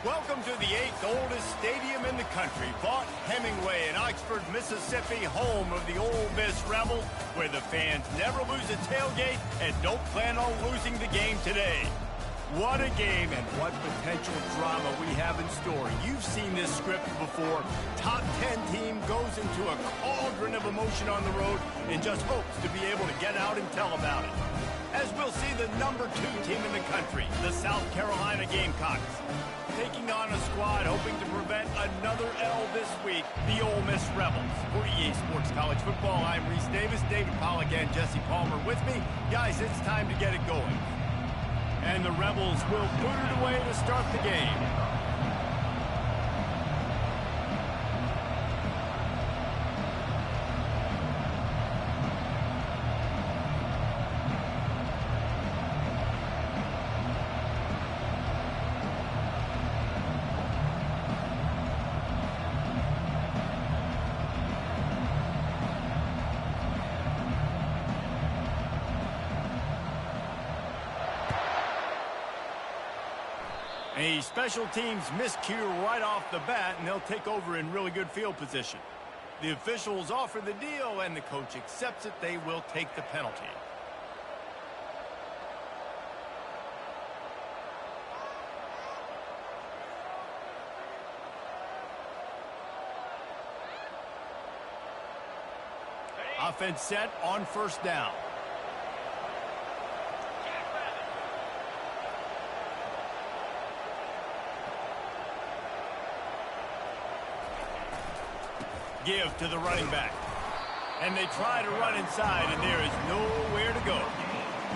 Welcome to the 8th oldest stadium in the country, Vaught Hemingway in Oxford, Mississippi, home of the Ole Miss Rebels, where the fans never lose a tailgate and don't plan on losing the game today. What a game and what potential drama we have in store. You've seen this script before. Top 10 team goes into a cauldron of emotion on the road and just hopes to be able to get out and tell about it. As we'll see the number 2 team in the country, the South Carolina Gamecocks, taking on a squad hoping to prevent another L this week, the Ole Miss Rebels. For EA Sports College Football, I'm Reese Davis, David Pollack and Jesse Palmer with me. Guys, it's time to get it going. And the Rebels will put it away to start the game. A special teams miscue right off the bat, and they'll take over in really good field position. The officials offer the deal, and the coach accepts it. They will take the penalty. Offense set on first down. Give to the running back. And they try to run inside, and there is nowhere to go.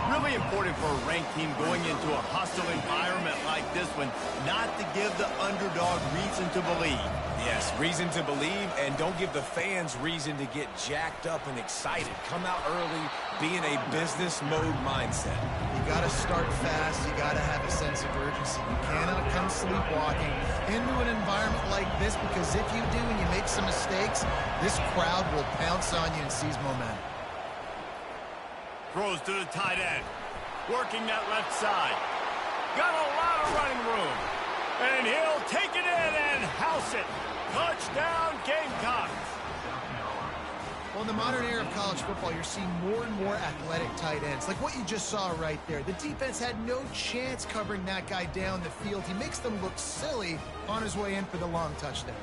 Really important for a ranked team going into a hostile environment like this one, not to give the underdog reason to believe. Yes, reason to believe, and don't give the fans reason to get jacked up and excited. Come out early, be in a business mode mindset. You got to start fast. You got to have a sense of urgency. You cannot come sleepwalking into an environment like this, because if you do and you make some mistakes, this crowd will pounce on you and seize momentum. Throws to the tight end. Working that left side. Got a lot of running room. And he'll take it in and house it. Touchdown, Gamecocks. Well, in the modern era of college football, you're seeing more and more athletic tight ends, like what you just saw right there. The defense had no chance covering that guy down the field. He makes them look silly on his way in for the long touchdown.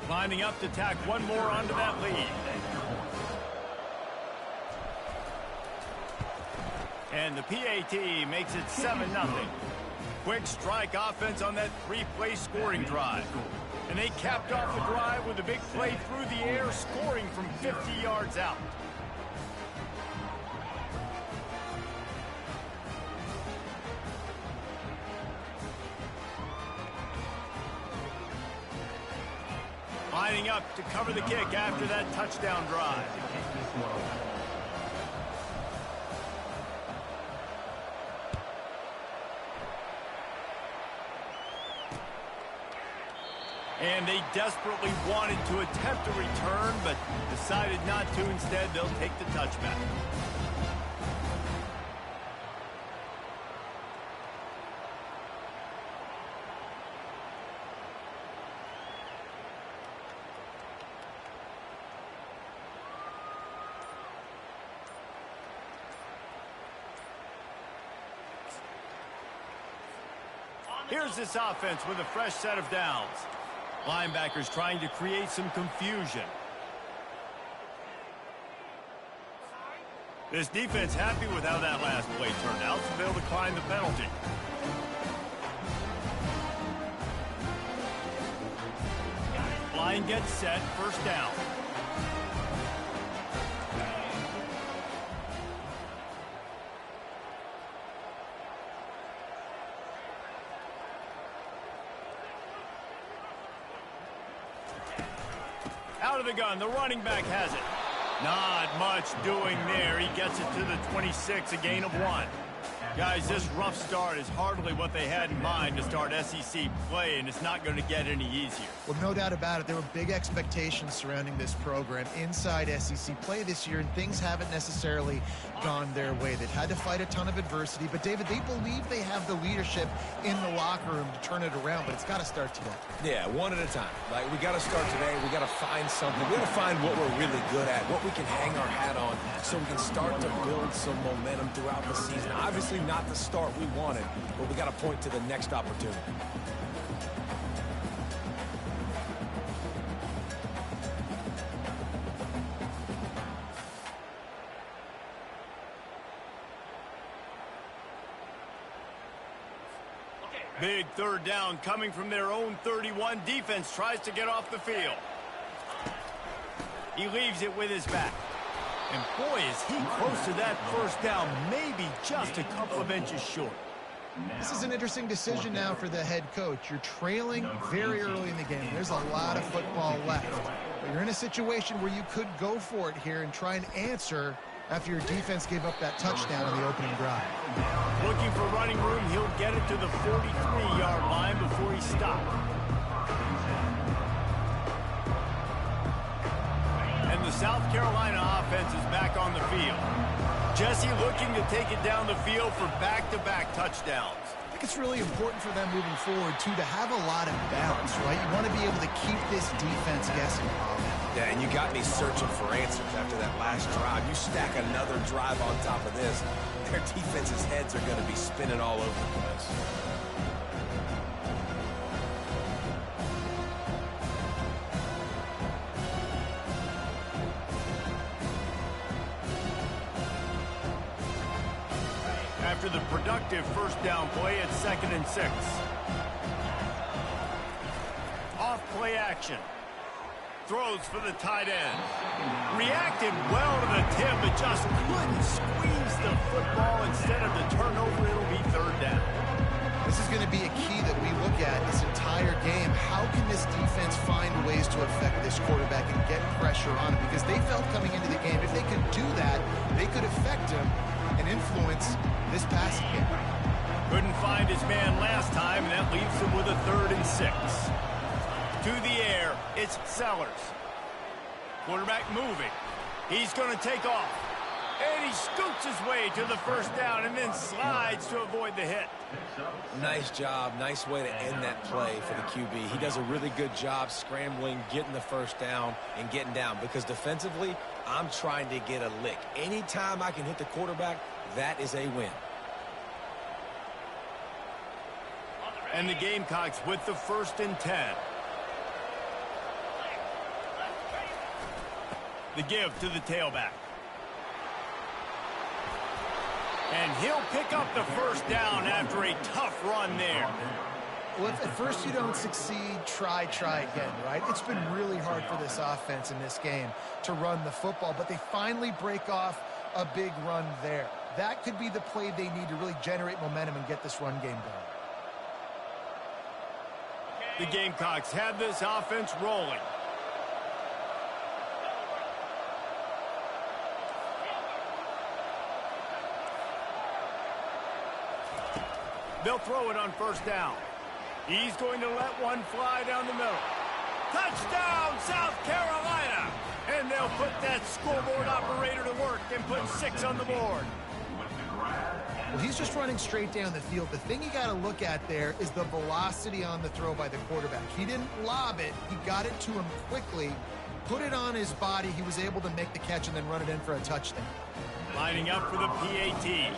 Lining up to tack one more onto that lead. And the PAT makes it 7-0. Quick strike offense on that 3-play scoring drive. And they capped off the drive with a big play through the air, scoring from 50 yards out. Lining up to cover the kick after that touchdown drive. And they desperately wanted to attempt a return, but decided not to. Instead, they'll take the touchback. Here's this offense with a fresh set of downs. Linebackers trying to create some confusion. This defense happy with how that last play turned out, so they'll decline the penalty. Line gets set, first down. Out of the gun, the running back has it. Not much doing there. He gets it to the 26, a gain of 1. Guys, this rough start is hardly what they had in mind to start SEC play, and it's not going to get any easier. Well, no doubt about it. There were big expectations surrounding this program inside SEC play this year, and things haven't necessarily gone their way. They've had to fight a ton of adversity, but, David, they believe they have the leadership in the locker room to turn it around, but it's got to start today. Yeah, one at a time. Like, we got to start today. We got to find something. We got to find what we're really good at, what we can hang our hat on, so we can start to build some momentum throughout the season. Obviously not the start we wanted, but we got to point to the next opportunity. Big third down coming from their own 31. Defense tries to get off the field. He leaves it with his back. And boy, is he close to that first down, maybe just a couple of inches short. This is an interesting decision now for the head coach. You're trailing very early in the game. There's a lot of football left. But you're in a situation where you could go for it here and try and answer after your defense gave up that touchdown on the opening drive. Looking for running room, he'll get it to the 43-yard line before he stopped. And the South Carolina offense is back on the field. Jesse looking to take it down the field for back-to-back touchdowns. I think it's really important for them moving forward, too, to have a lot of balance, right? You want to be able to keep this defense guessing. Yeah, and you got me searching for answers after that last drive. You stack another drive on top of this, their defense's heads are going to be spinning all over the place. After the productive first down play at 2nd and 6. Off play action. Throws for the tight end. Reacted well to the tip, but just couldn't squeeze the football. Instead of the turnover, it'll be third down. This is going to be a key that we look at this entire game. How can this defense find ways to affect this quarterback and get pressure on him? Because they felt coming into the game, if they could do that, they could affect him and influence this passing game. Couldn't find his man last time, and that leaves him with a 3rd and 6. To the air, it's Sellers. Quarterback moving. He's going to take off. And he scoots his way to the first down and then slides to avoid the hit. Nice job. Nice way to end that play for the QB. He does a really good job scrambling, getting the first down, and getting down. Because defensively, I'm trying to get a lick. Anytime I can hit the quarterback, that is a win. And the Gamecocks with the 1st and 10. The give to the tailback. And he'll pick up the first down after a tough run there. Well, if at first you don't succeed, try again, right? It's been really hard for this offense in this game to run the football, but they finally break off a big run there. That could be the play they need to really generate momentum and get this run game going. The Gamecocks have this offense rolling. They'll throw it on first down. He's going to let one fly down the middle. Touchdown, South Carolina! And they'll put that scoreboard operator to work and put 6 on the board. Well, he's just running straight down the field. The thing you got to look at there is the velocity on the throw by the quarterback. He didn't lob it. He got it to him quickly, put it on his body. He was able to make the catch and then run it in for a touchdown. Lining up for the PAT.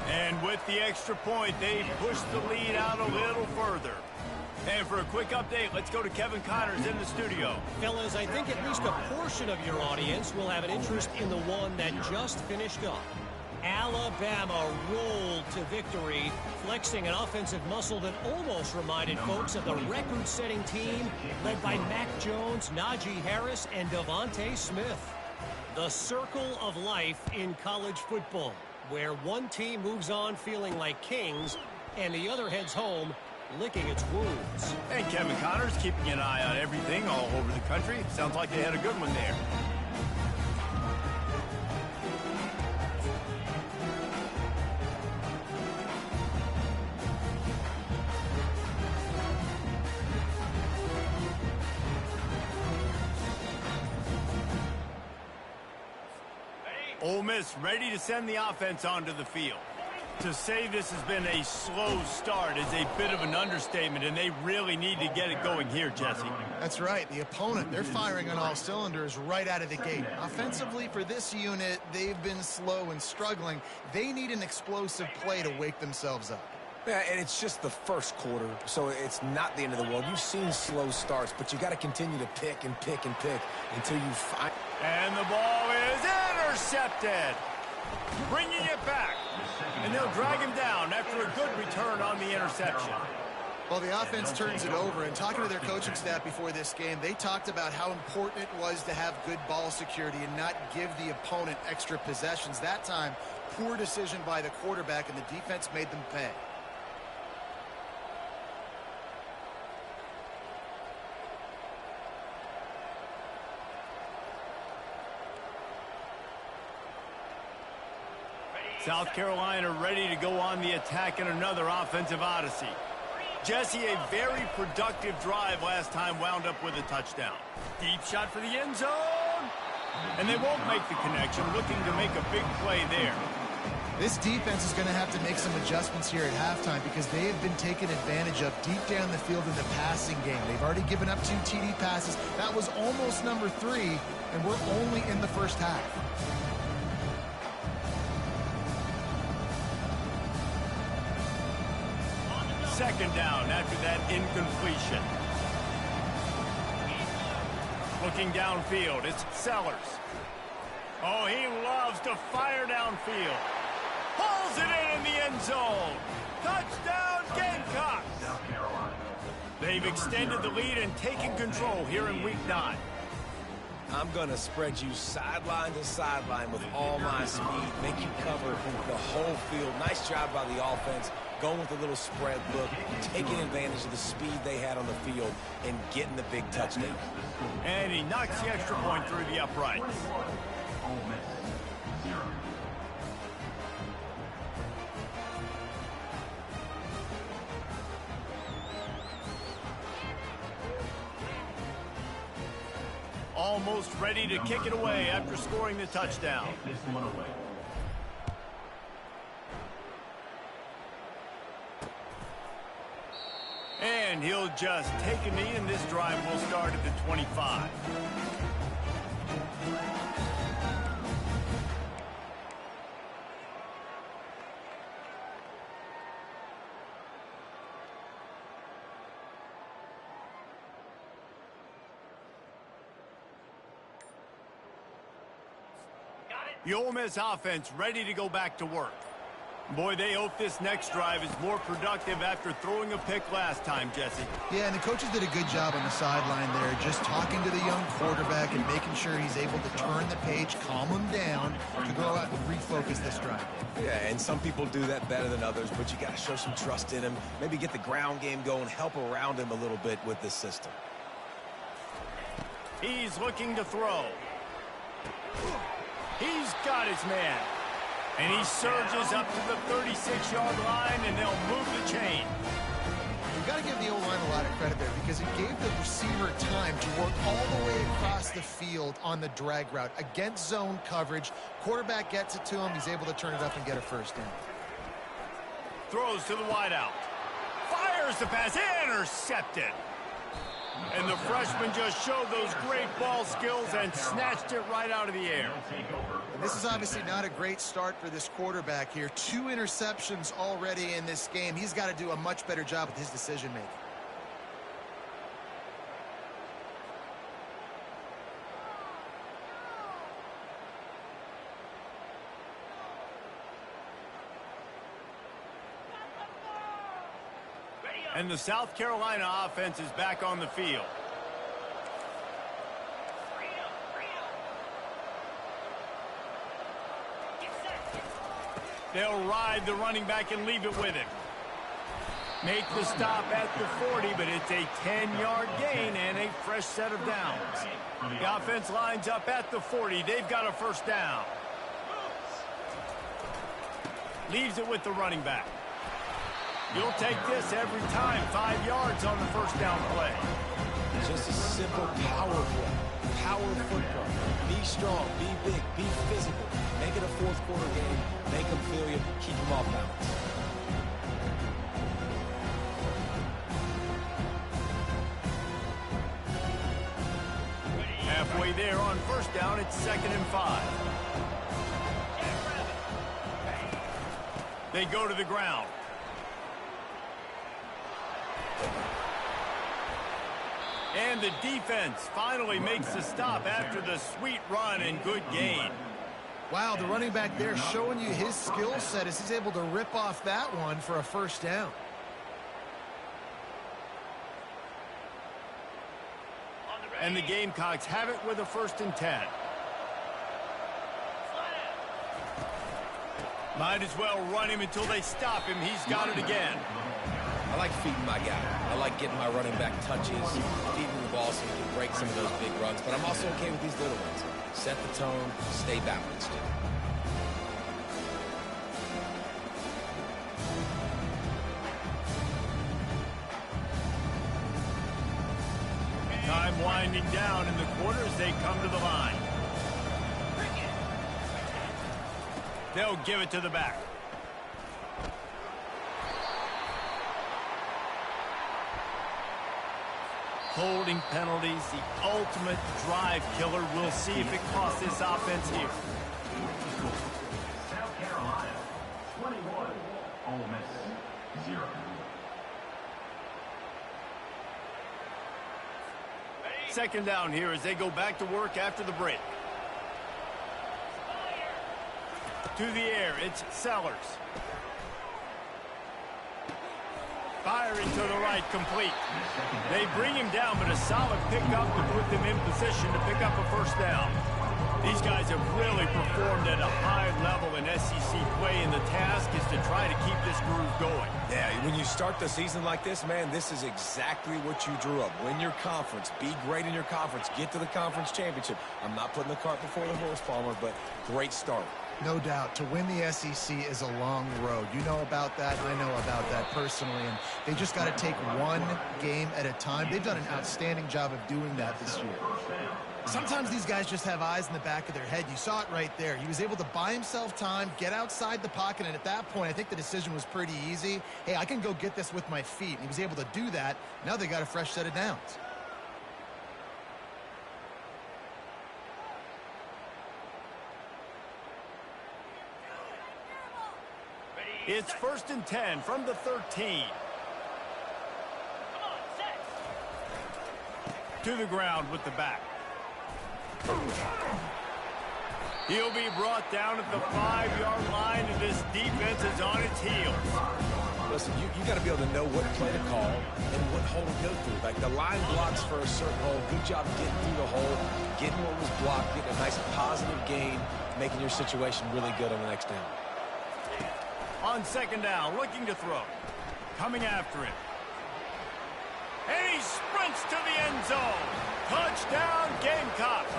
And with the extra point, they push the lead out a little further. And for a quick update, let's go to Kevin Connors in the studio. Fellas, I think at least a portion of your audience will have an interest in the one that just finished up. Alabama rolled to victory, flexing an offensive muscle that almost reminded folks of the record-setting team led by Mac Jones, Najee Harris, and Devontae Smith. The circle of life in college football, where one team moves on feeling like kings and the other heads home licking its wounds. And Kevin Connors keeping an eye on everything all over the country. Sounds like they had a good one there. Ole Miss ready to send the offense onto the field. To say this has been a slow start is a bit of an understatement, and they really need to get it going here, Jesse. That's right. The opponent, they're firing on all cylinders right out of the gate. Offensively, for this unit, they've been slow and struggling. They need an explosive play to wake themselves up. Yeah, and it's just the first quarter, so it's not the end of the world. You've seen slow starts, but you got to continue to pick and pick and pick until you find. And the ball is intercepted. Bringing it back. And they'll drag him down after a good return on the interception. Well, the offense turns it over, and talking to their coaching staff before this game, they talked about how important it was to have good ball security and not give the opponent extra possessions. That time, poor decision by the quarterback, and the defense made them pay. South Carolina ready to go on the attack in another offensive odyssey. Jesse, a very productive drive last time wound up with a touchdown. Deep shot for the end zone. And they won't make the connection, looking to make a big play there. This defense is going to have to make some adjustments here at halftime because they have been taken advantage of deep down the field in the passing game. They've already given up 2 TD passes. That was almost number 3, and we're only in the first half. Second down after that incompletion. Looking downfield, it's Sellers. Oh, he loves to fire downfield. Pulls it in the end zone. Touchdown, Gamecocks. They've extended the lead and taken control here in Week 9. I'm going to spread you sideline to sideline with all my speed, make you cover the whole field. Nice job by the offense, going with a little spread look, taking advantage of the speed they had on the field, and getting the big touchdown. And he knocks the extra point through the uprights. Almost ready to kick it away after scoring the touchdown. And he'll just take a knee, and this drive will start at the 25. The Ole Miss offense ready to go back to work. Boy, they hope this next drive is more productive after throwing a pick last time, Jesse. Yeah, and the coaches did a good job on the sideline there, just talking to the young quarterback and making sure he's able to turn the page, calm him down, to go out and refocus this drive. Yeah, and some people do that better than others, but you got to show some trust in him, maybe get the ground game going, help around him a little bit with this system. He's looking to throw. He's got his man. And he surges up to the 36-yard line, and they'll move the chain. You've got to give the O-line a lot of credit there because it gave the receiver time to work all the way across the field on the drag route against zone coverage. Quarterback gets it to him. He's able to turn it up and get a first down. Throws to the wideout. Fires the pass. Intercepted. And the freshman just showed those great ball skills and snatched it right out of the air. And this is obviously not a great start for this quarterback here. 2 interceptions already in this game. He's got to do a much better job with his decision-making. And the South Carolina offense is back on the field. They'll ride the running back and leave it with him. Make the stop at the 40, but it's a 10-yard gain and a fresh set of downs. The offense lines up at the 40. They've got a first down. Leaves it with the running back. You'll take this every time. 5 yards on the first down play. Just a simple power play. Power football. Be strong, be big, be physical. Make fourth-quarter game. Make them feel you. Keep them off balance. Halfway there on first down, it's 2nd and 5. They go to the ground. And the defense finally makes a stop after the sweet run and good gain. Wow, the running back there showing you his skill set as he's able to rip off that one for a first down. And the Gamecocks have it with a 1st and 10. Might as well run him until they stop him. He's got it again. I like feeding my guy. I like getting my running back touches, feeding the ball so he can break some of those big runs. But I'm also okay with these little ones. Set the tone, stay balanced. Time winding down in the quarter as they come to the line. They'll give it to the back. Holding penalties, the ultimate drive killer. We'll see if it costs this offense here. South Carolina, 21. Ole Miss, 0. Second down here as they go back to work after the break. To the air, it's Sellers. Firing to the right, complete. They bring him down, but a solid pickup to put them in position to pick up a first down. These guys have really performed at a high level in SEC play, and the task is to try to keep this groove going. Yeah, when you start the season like this, man, this is exactly what you drew up. Win your conference. Be great in your conference. Get to the conference championship. I'm not putting the cart before the horse, Palmer, but great start. No doubt. To win the SEC is a long road. You know about that. I know about that personally. And they just got to take one game at a time. They've done an outstanding job of doing that this year. Sometimes these guys just have eyes in the back of their head. You saw it right there. He was able to buy himself time, get outside the pocket, and at that point, I think the decision was pretty easy. Hey, I can go get this with my feet. And he was able to do that. Now they got a fresh set of downs. It's 1st and 10 from the 13. To the ground with the back. He'll be brought down at the 5-yard line, and this defense is on its heels. Listen, you got to be able to know what play to call and what hole to go through. Like the line blocks for a certain hole. Good job getting through the hole, getting what was blocked, getting a nice positive gain, making your situation really good on the next down. On second down, looking to throw. Coming after him. And he sprints to the end zone. Touchdown, Gamecocks.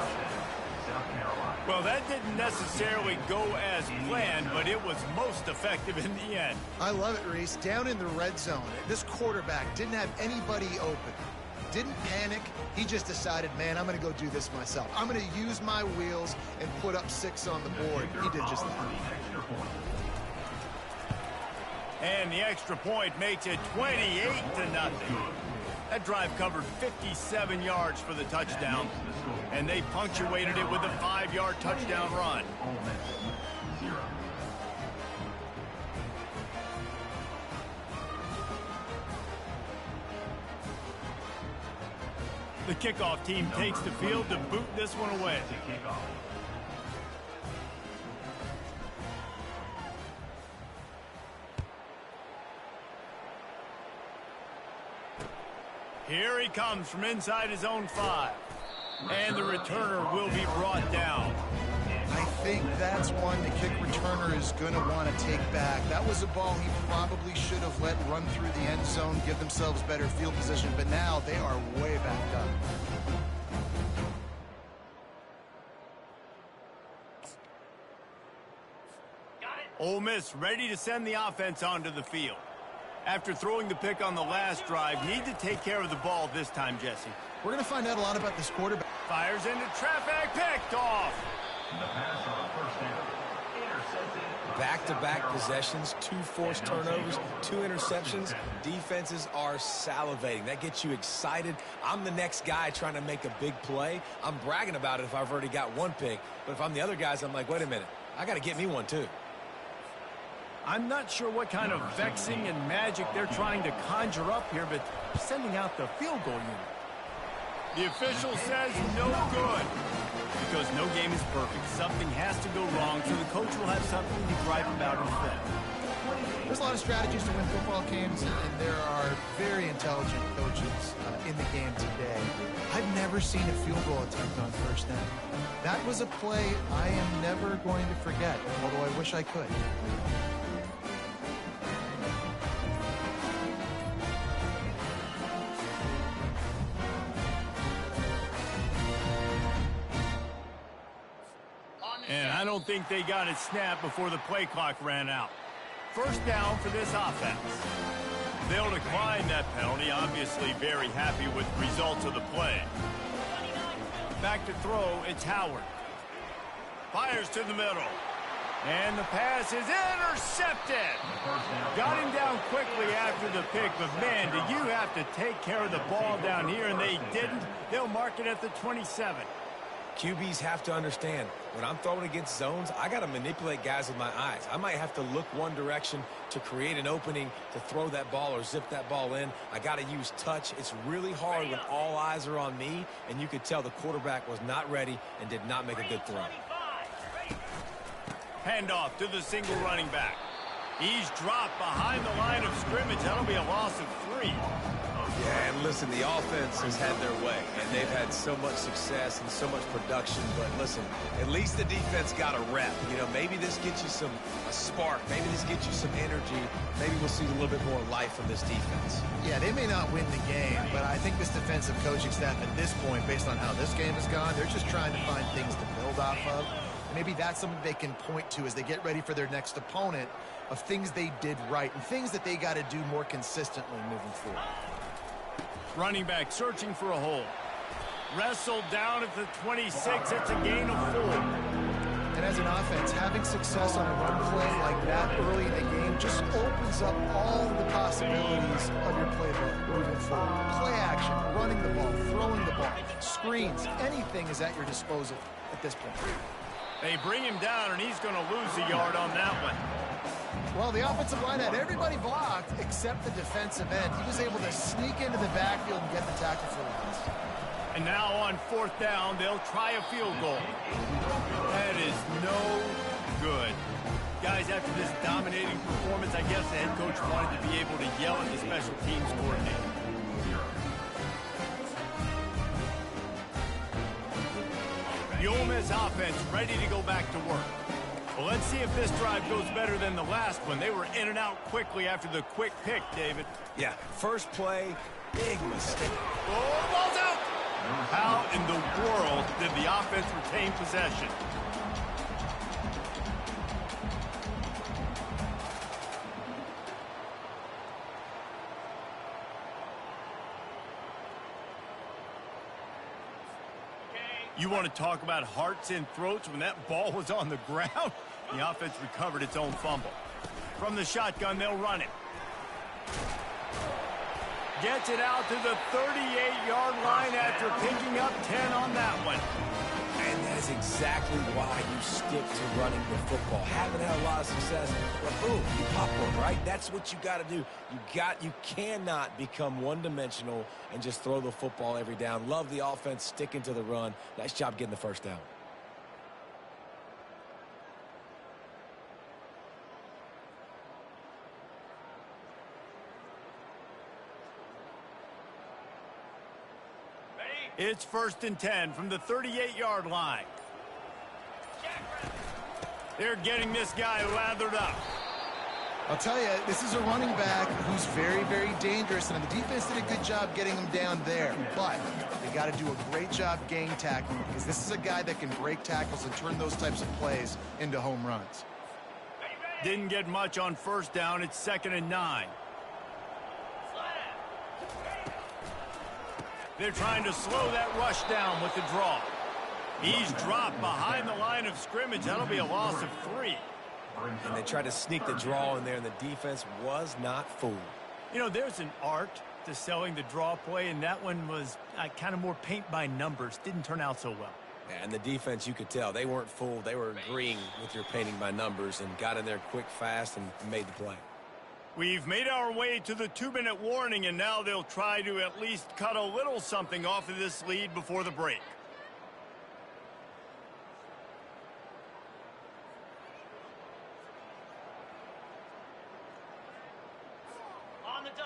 Well, that didn't necessarily go as planned, but it was most effective in the end. I love it, Reese. Down in the red zone, this quarterback didn't have anybody open. Didn't panic. He just decided, man, I'm going to go do this myself. I'm going to use my wheels and put up 6 on the board. He did just that. And the extra point makes it 28-0. That drive covered 57 yards for the touchdown, and they punctuated it with a 5-yard touchdown run. The kickoff team takes the field to boot this one away. Here he comes from inside his own 5. And the returner will be brought down. I think that's one the kick returner is going to want to take back. That was a ball he probably should have let run through the end zone, give themselves better field position, but now they are way back up. Ole Miss ready to send the offense onto the field. After throwing the pick on the last drive, need to take care of the ball this time, Jesse. We're going to find out a lot about this quarterback. Fires into traffic, picked off. The pass on first down. back-to-back possessions, 2 forced turnovers, 2 interceptions. Defenses are salivating. That gets you excited. I'm the next guy trying to make a big play. I'm bragging about it if I've already got 1 pick. But if I'm the other guys, I'm like, wait a minute. I got to get me 1 too. I'm not sure what kind of vexing and magic they're trying to conjure up here, but sending out the field goal unit. The official says no good. Because no game is perfect. Something has to go wrong, so the coach will have something to gripe about instead. There's a lot of strategies to win football games, and there are very intelligent coaches in the game today. I've never seen a field goal attempt on first down. That was a play I am never going to forget, although I wish I could. And I don't think they got it snapped before the play clock ran out. First down for this offense. They'll decline that penalty, obviously very happy with the results of the play. Back to throw, it's Howard. Fires to the middle. And the pass is intercepted. Got him down quickly after the pick, but man, do you have to take care of the ball down here, and they didn't. They'll mark it at the 27. QBs have to understand, when I'm throwing against zones, I got to manipulate guys with my eyes. I might have to look one direction to create an opening to throw that ball or zip that ball in. I got to use touch. It's really hard when all eyes are on me, and you could tell the quarterback was not ready and did not make a good throw. Handoff to the single running back. He's dropped behind the line of scrimmage. That'll be a loss of 3. Yeah, and listen, the offense has had their way, and they've had so much success and so much production. But listen, at least the defense got a rep. You know, maybe this gets you a spark. Maybe this gets you some energy. Maybe we'll see a little bit more life from this defense. Yeah, they may not win the game, but I think this defensive coaching staff at this point, based on how this game has gone, they're just trying to find things to build off of. Maybe that's something they can point to as they get ready for their next opponent, of things they did right and things that they got to do more consistently moving forward. Running back searching for a hole. Wrestled down at the 26. It's a gain of 4. And as an offense, having success on a run play like that early in the game just opens up all the possibilities of your playbook moving forward. Play action, running the ball, throwing the ball, screens, anything is at your disposal at this point. They bring him down, and he's going to lose a yard on that one. Well, the offensive line had everybody blocked except the defensive end. He was able to sneak into the backfield and get the tackle for loss. And now on 4th down, they'll try a field goal. That is no good. Guys, after this dominating performance, I guess the head coach wanted to be able to yell at the special teams coordinator. The Ole Miss offense ready to go back to work. Well, let's see if this drive goes better than the last one. They were in and out quickly after the quick pick, David. Yeah, first play, big mistake. Oh, the ball's out! How in the world did the offense retain possession? You want to talk about hearts and throats when that ball was on the ground? The offense recovered its own fumble. From the shotgun, they'll run it. Gets it out to the 38-yard line after picking up 10 on that one. And that is exactly why you stick to running the football. Haven't had a lot of success, but boom, you pop one, right? That's what you got to do. You cannot become one-dimensional and just throw the football every down. Love the offense sticking to the run. Nice job getting the first down. It's 1st and 10 from the 38-yard line. They're getting this guy lathered up. I'll tell you, this is a running back who's very, very dangerous, and the defense did a good job getting him down there. But they got to do a great job gang tackling, because this is a guy that can break tackles and turn those types of plays into home runs. Didn't get much on 1st down. It's 2nd and 9. They're trying to slow that rush down with the draw. He's dropped behind the line of scrimmage. That'll be a loss of 3. and they tried to sneak the draw in there, and the defense was not fooled. You know, there's an art to selling the draw play, and that one was kind of more paint by numbers. Didn't turn out so well. Yeah, and the defense, you could tell, they weren't fooled. They were agreeing with your painting by numbers and got in there quick, fast, and made the play. We've made our way to the 2-minute warning, and now they'll try to at least cut a little something off of this lead before the break.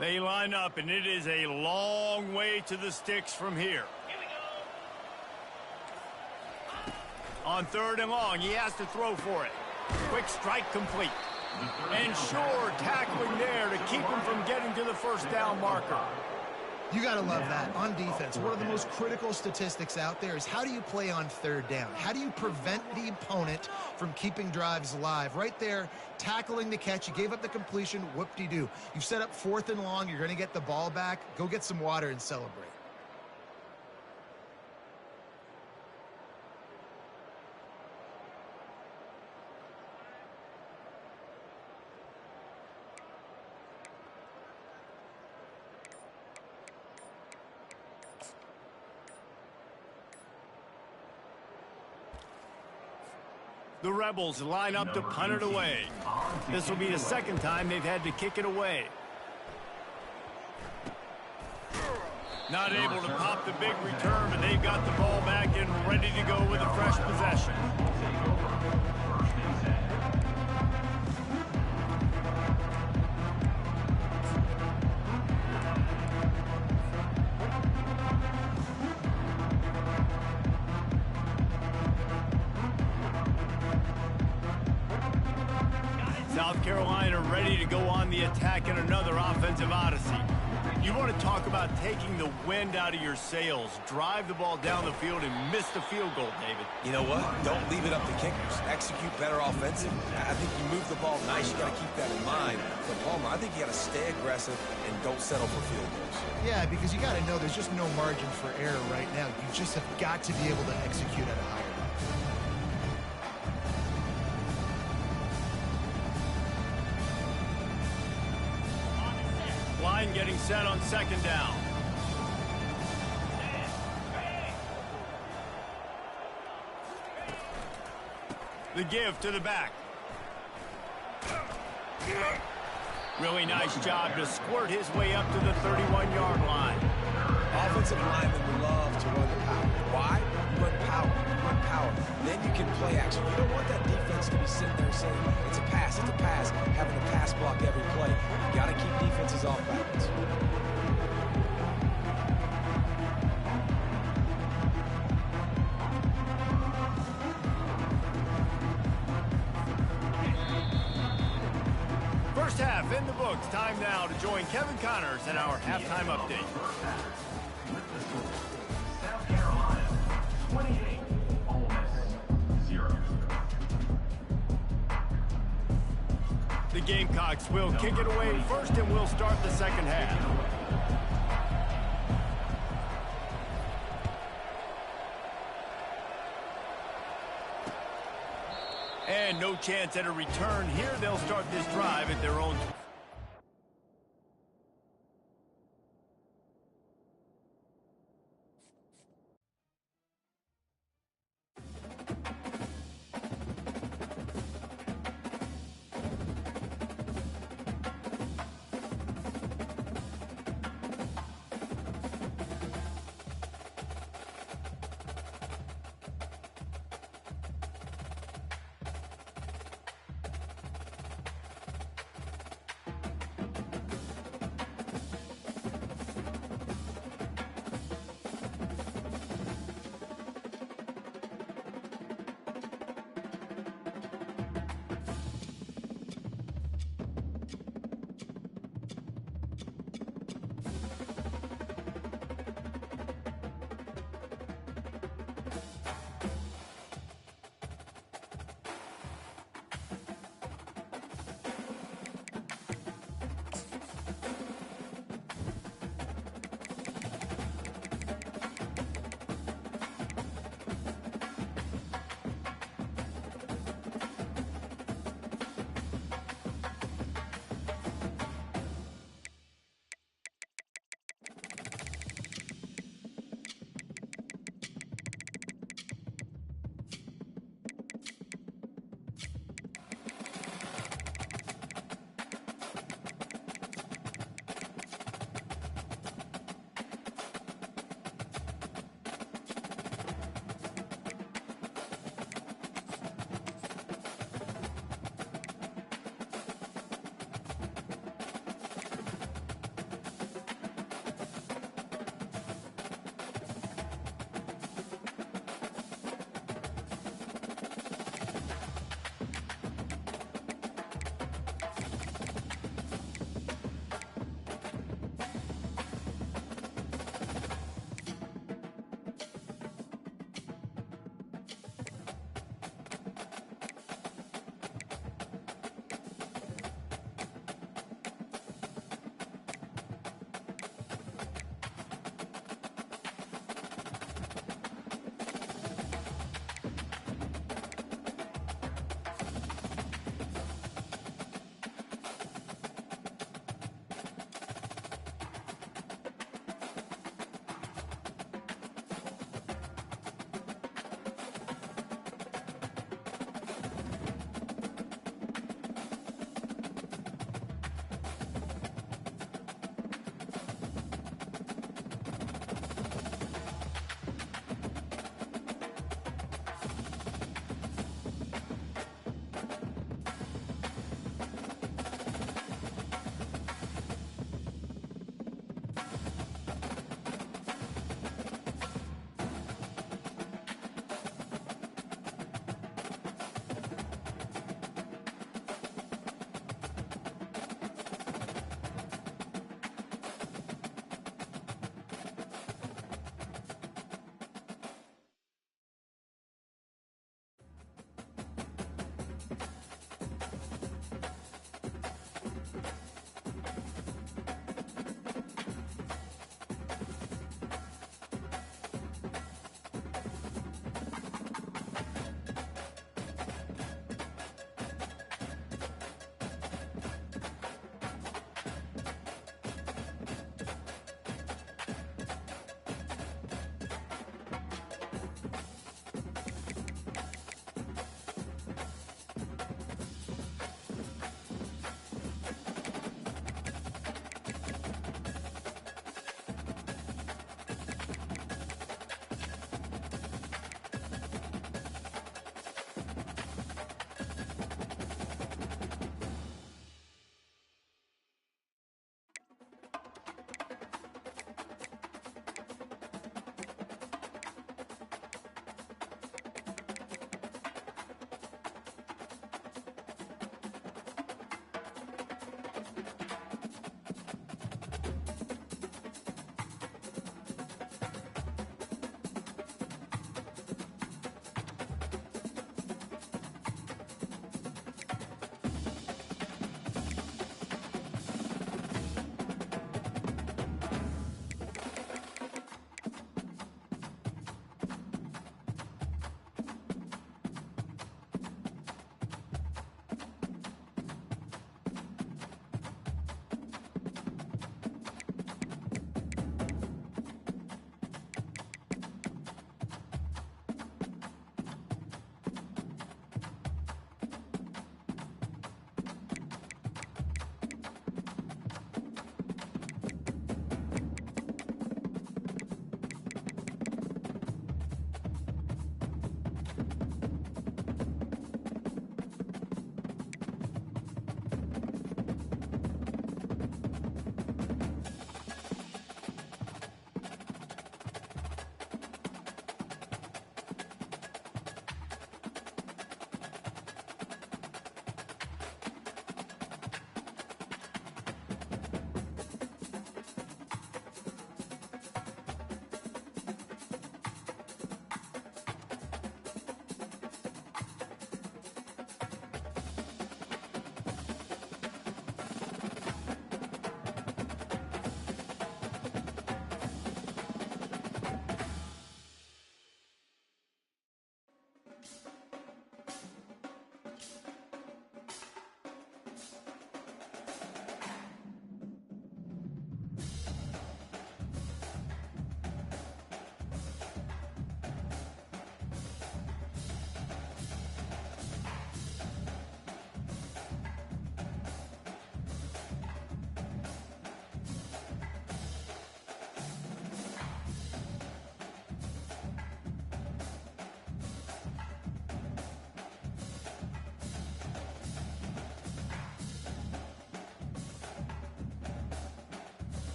They line up, and it is a long way to the sticks from here. On 3rd and long, he has to throw for it. Quick strike complete. And sure, tackling there to keep him from getting to the first down marker. You got to love that. On defense, one of the most critical statistics out there is how do you play on 3rd down? How do you prevent the opponent from keeping drives alive? Right there, tackling the catch. You gave up the completion. Whoop-de-doo. You've set up 4th and long. You're going to get the ball back. Go get some water and celebrate. The Rebels line up to punt it away. This will be the 2nd time they've had to kick it away. Not able to pop the big return, but they've got the ball back and ready to go with a fresh possession. South Carolina ready to go on the attack in another offensive odyssey. You want to talk about taking the wind out of your sails. Drive the ball down the field and miss the field goal, David. You know what? Don't leave it up to kickers. Execute better offensive. I think you move the ball nice. You got to keep that in mind. But Palmer, I think you got to stay aggressive and don't settle for field goals. Yeah, because you got to know there's just no margin for error right now. You just have got to be able to execute at a higher level. Line getting set on 2nd down. The give to the back. Really nice job to squirt his way up to the 31-yard line. Offensive linemen love to run the power. Why? You run power. You run power. Then you can play action. You don't want that defense to be sitting there saying, it's a pass, having to pass block every play. You got to keep defenses off balance. First half in the books. Time now to join Kevin Connors in our halftime update. South Carolina, 28. Ole Miss, 0. The Gamecocks will kick it away first, and we'll start the 2nd half. And no chance at a return here. They'll start this drive at their own